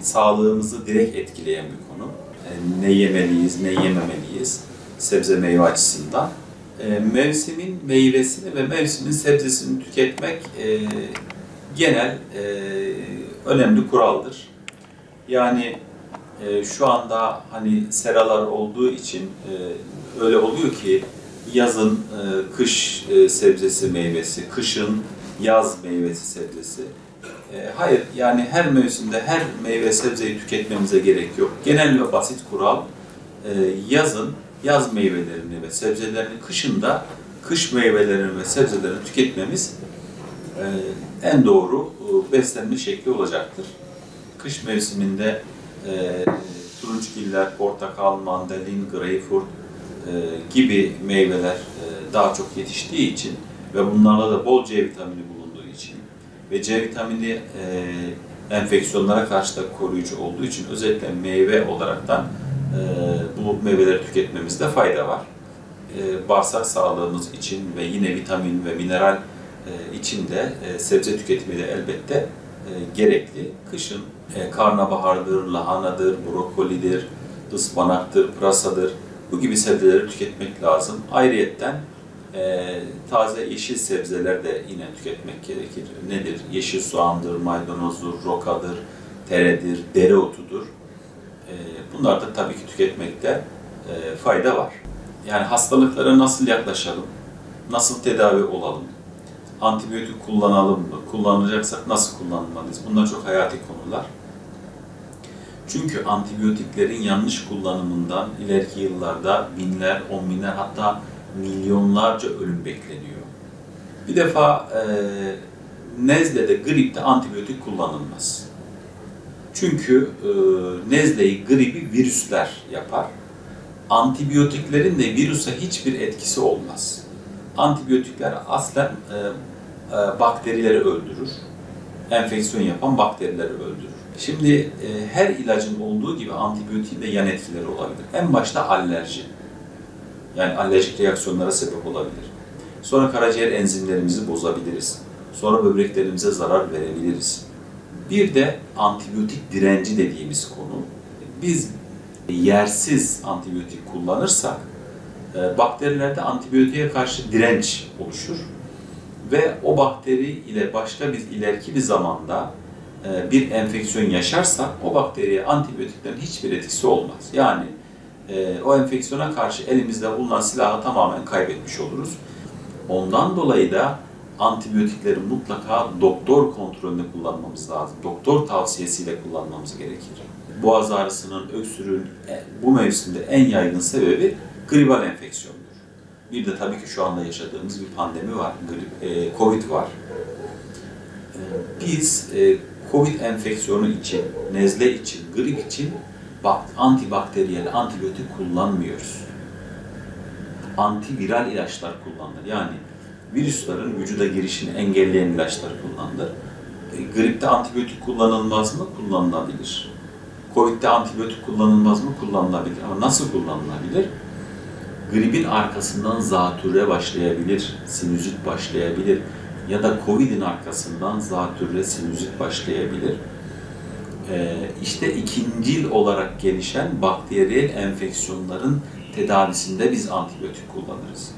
sağlığımızı direkt etkileyen bir konu. Ne yemeliyiz, ne yememeliyiz sebze meyve açısından. Mevsimin meyvesini ve mevsimin sebzesini tüketmek genel önemli kuraldır. Yani şu anda hani seralar olduğu için öyle oluyor ki yazın kış sebzesi meyvesi, kışın yaz meyvesi sebzesi. Hayır, yani her mevsimde her meyve sebzeyi tüketmemize gerek yok. Genel ve basit kural yazın yaz meyvelerini ve sebzelerini, kışın da kış meyvelerini ve sebzelerini tüketmemiz en doğru beslenme şekli olacaktır. Kış mevsiminde turunçgiller, portakal, mandalin, greyfurt gibi meyveler daha çok yetiştiği için ve bunlarla da bol C vitamini bulunduğu için ve C vitamini enfeksiyonlara karşı da koruyucu olduğu için özellikle meyve olaraktan bu meyveleri tüketmemizde fayda var. Bağırsak sağlığımız için ve yine vitamin ve mineral için de sebze tüketimi de elbette gerekli. Kışın karnabahardır, lahanadır, brokolidir, ıspanaktır, pırasadır. Bu gibi sebzeleri tüketmek lazım. Ayrıyetten taze yeşil sebzeler de yine tüketmek gerekir. Nedir? Yeşil soğandır, maydanozdur, rokadır, teredir, dereotudur. Bunlar da tabii ki tüketmekte fayda var. Yani hastalıklara nasıl yaklaşalım? Nasıl tedavi olalım? Antibiyotik kullanalım mı? Kullanacaksak nasıl kullanmalıyız? Bunlar çok hayati konular. Çünkü antibiyotiklerin yanlış kullanımından ileriki yıllarda binler, on binler hatta milyonlarca ölüm bekleniyor. Bir defa nezlede, gripte antibiyotik kullanılmaz. Çünkü nezleyi, gribi virüsler yapar. Antibiyotiklerin de virüse hiçbir etkisi olmaz. Antibiyotikler aslen bakterileri öldürür. Enfeksiyon yapan bakterileri öldürür. Şimdi her ilacın olduğu gibi antibiyotiğin de yan etkileri olabilir. En başta alerji. Yani alerjik reaksiyonlara sebep olabilir. Sonra karaciğer enzimlerimizi bozabiliriz. Sonra böbreklerimize zarar verebiliriz. Bir de antibiyotik direnci dediğimiz konu. Biz yersiz antibiyotik kullanırsak bakterilerde antibiyotiğe karşı direnç oluşur ve o bakteri ile başka bir ileriki bir zamanda bir enfeksiyon yaşarsa o bakteriye antibiyotiklerin hiçbir etkisi olmaz. Yani o enfeksiyona karşı elimizde bulunan silahı tamamen kaybetmiş oluruz. Ondan dolayı da antibiyotikleri mutlaka doktor kontrolünde kullanmamız lazım. Doktor tavsiyesiyle kullanmamız gerekir. Boğaz ağrısının, öksürüğün bu mevsimde en yaygın sebebi gribal enfeksiyondur. Bir de tabii ki şu anda yaşadığımız bir pandemi var, Covid var. Biz Covid enfeksiyonu için, nezle için, grip için antibakteriyel antibiyotik kullanmıyoruz. Antiviral ilaçlar kullanılır. Yani virüslerin vücuda girişini engelleyen ilaçlar kullanılır. Gripte antibiyotik kullanılmaz mı? Kullanılabilir. Covid'de antibiyotik kullanılmaz mı? Kullanılabilir. Ama nasıl kullanılabilir? Gripin arkasından zatürre başlayabilir, sinüzit başlayabilir ya da Covid'in arkasından zatürre, sinüzit başlayabilir. İşte ikincil olarak gelişen bakteriyel enfeksiyonların tedavisinde biz antibiyotik kullanırız.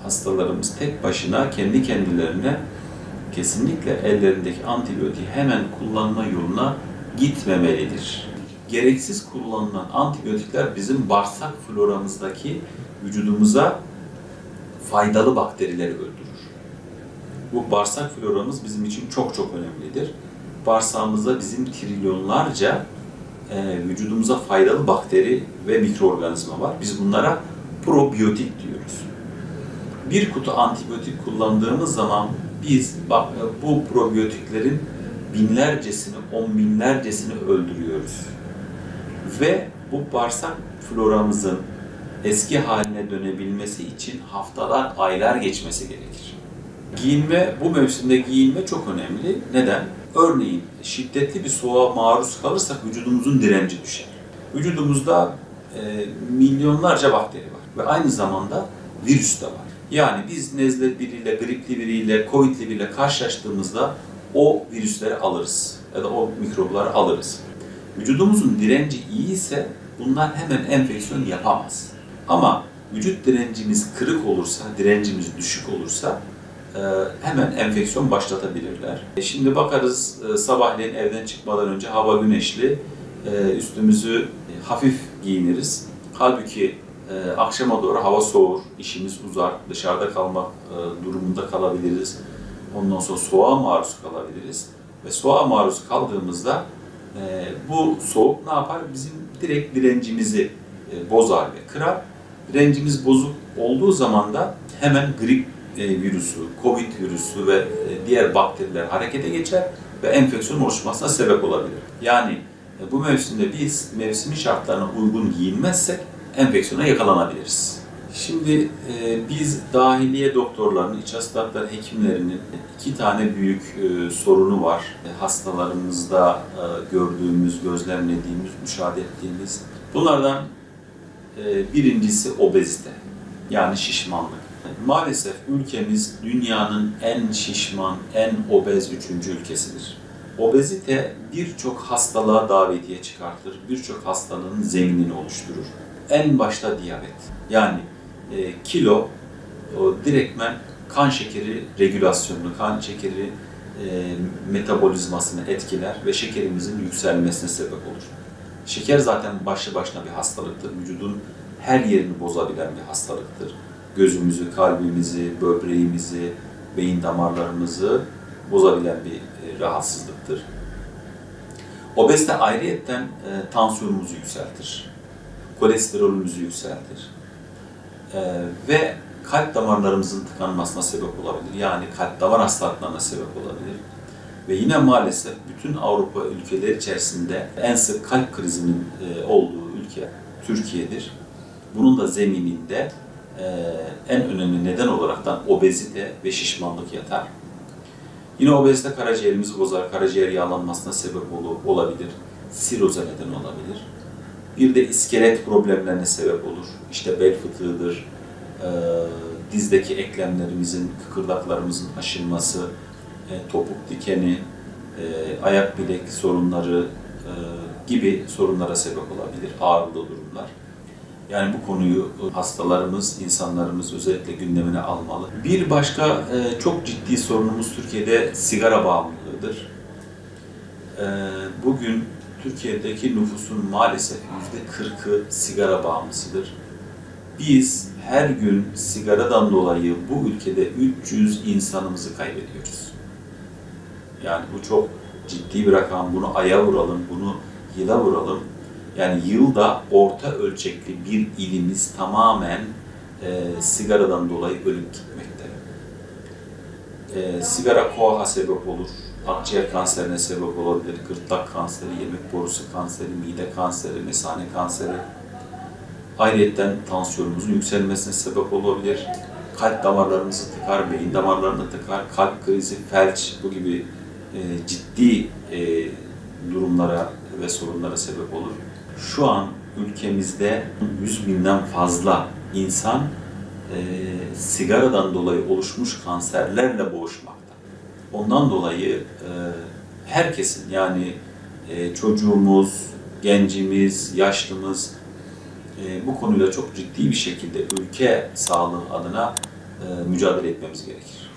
Hastalarımız tek başına kendi kendilerine kesinlikle ellerindeki antibiyotiği hemen kullanma yoluna gitmemelidir. Gereksiz kullanılan antibiyotikler bizim bağırsak floramızdaki vücudumuza faydalı bakterileri öldürür. Bu bağırsak floramız bizim için çok çok önemlidir. Bağırsağımızda bizim trilyonlarca vücudumuza faydalı bakteri ve mikroorganizma var. Biz bunlara probiyotik diyoruz. Bir kutu antibiyotik kullandığımız zaman biz bu probiyotiklerin binlercesini, on binlercesini öldürüyoruz. Ve bu bağırsak floramızın eski haline dönebilmesi için haftalar, aylar geçmesi gerekir. Giyinme, bu mevsimde giyinme çok önemli. Neden? Örneğin şiddetli bir soğuğa maruz kalırsak vücudumuzun direnci düşer. Vücudumuzda milyonlarca bakteri var ve aynı zamanda virüs de var. Yani biz nezle biriyle, gripli biriyle, covidli biriyle karşılaştığımızda o virüsleri alırız. ya da o mikropları alırız. Vücudumuzun direnci iyi ise bunlar hemen enfeksiyon yapamaz. Ama vücut direncimiz kırık olursa, direncimiz düşük olursa hemen enfeksiyon başlatabilirler. Şimdi bakarız sabahleyin evden çıkmadan önce hava güneşli, üstümüzü hafif giyiniriz. Halbuki akşama doğru hava soğur, işimiz uzar, dışarıda kalmak durumunda kalabiliriz. Ondan sonra soğuğa maruz kalabiliriz. Ve soğuğa maruz kaldığımızda bu soğuk ne yapar? Bizim direkt direncimizi bozar ve kırar. Direncimiz bozuk olduğu zaman da hemen grip virüsü, Covid virüsü ve diğer bakteriler harekete geçer ve enfeksiyon oluşmasına sebep olabilir. Yani bu mevsimde biz mevsimin şartlarına uygun giyinmezsek enfeksiyona yakalanabiliriz. Şimdi biz dahiliye doktorlarının, iç hastalıklar hekimlerinin iki tane büyük sorunu var. Hastalarımızda gördüğümüz, gözlemlediğimiz, müşahede ettiğimiz. Bunlardan birincisi obezite, yani şişmanlık. Maalesef ülkemiz dünyanın en şişman, en obez 3. ülkesidir. Obezite birçok hastalığa davetiye çıkartır, birçok hastalığın zeminini oluşturur. En başta diyabet, yani kilo direktmen kan şekeri regülasyonunu, kan şekeri metabolizmasını etkiler ve şekerimizin yükselmesine sebep olur. Şeker zaten başlı başına bir hastalıktır. Vücudun her yerini bozabilen bir hastalıktır. Gözümüzü, kalbimizi, böbreğimizi, beyin damarlarımızı bozabilen bir rahatsızlıktır. Obezite ayrıyetten tansiyonumuzu yükseltir. Kolesterolümüzü yükseltir. Ve kalp damarlarımızın tıkanmasına sebep olabilir. Yani kalp damar hastalıklarına sebep olabilir. Ve yine maalesef bütün Avrupa ülkeleri içerisinde en sık kalp krizinin olduğu ülke Türkiye'dir. Bunun da zemininde en önemli neden olaraktan obezite ve şişmanlık yatar. Yine obezite karaciğerimizi bozar, karaciğer yağlanmasına sebep olabilir, siroza neden olabilir. Bir de iskelet problemlerine sebep olur. İşte bel fıtığıdır, dizdeki eklemlerimizin, kıkırdaklarımızın aşınması, topuk dikeni, ayak bilek sorunları gibi sorunlara sebep olabilir, ağrılı durumlar. Yani bu konuyu hastalarımız, insanlarımız özellikle gündemine almalı. Bir başka çok ciddi sorunumuz Türkiye'de sigara bağımlılığıdır. Bugün Türkiye'deki nüfusun maalesef %40'ı sigara bağımlısıdır. Biz her gün sigaradan dolayı bu ülkede 300 insanımızı kaybediyoruz. Yani bu çok ciddi bir rakam. Bunu aya vuralım, bunu yıla vuralım. Yani yılda orta ölçekli bir ilimiz tamamen sigaradan dolayı ölüp gitmekte. Sigara koaha sebep olur, akciğer kanserine sebep olabilir, gırtlak kanseri, yemek borusu kanseri, mide kanseri, mesane kanseri. Ayrıca tansiyonumuzun yükselmesine sebep olabilir. Kalp damarlarımızı tıkar, beyin damarlarını tıkar, kalp krizi, felç bu gibi ciddi durumlara ve sorunlara sebep olur. Şu an ülkemizde 100 binden fazla insan sigaradan dolayı oluşmuş kanserlerle boğuşmakta. Ondan dolayı herkesin, yani çocuğumuz, gencimiz, yaşlımız bu konuyla çok ciddi bir şekilde ülke sağlığı adına mücadele etmemiz gerekir.